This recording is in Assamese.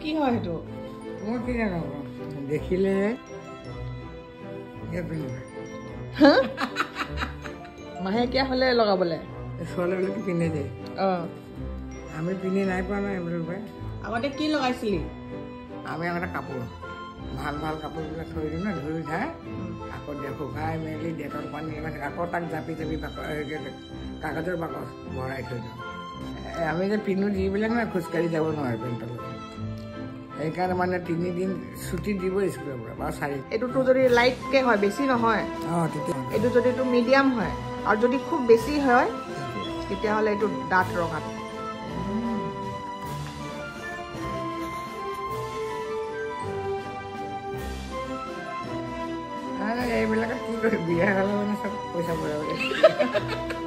কি হয় সেইটো মই কি জানো দেখিলে মাহেকীয়া হলে লগাবলে ছোৱালীবিলাকে পিন্ধে যে আমি পিন্ধি নাই পোৱা নাই এইবিলাক আগতে কি লগাইছিলি আমি আগতে কাপোৰ ভাল ভাল কাপোৰবিলাক থৈ দিওঁ ন ধুই খাই আকৌ শুকাই মেলি ডেটৰ পানী আকৌ তাক জাপি জাপি কাগজৰ বাকচ ভৰাই থৈ দিওঁ আমি যে পিন্ধো যিবিলাক না খোজকাঢ়ি যাব নোৱাৰে পেণ্টৰ লগত সেইকাৰণে মানে 3 দিন ছুটি দিব স্কুলৰ পৰা বা 4 এইটোতো যদি লাইটকে হয় বেছি নহয় তেতিয়া এইটো যদি এইটো মিডিয়াম হয় আৰু যদি খুব বেছি হয় তেতিয়াহ'লে এইটো ডাঠ ৰঙাত এইবিলাকত কি কৰি বিয়া হ'লে মানে চব পইচা ভৰাব লাগে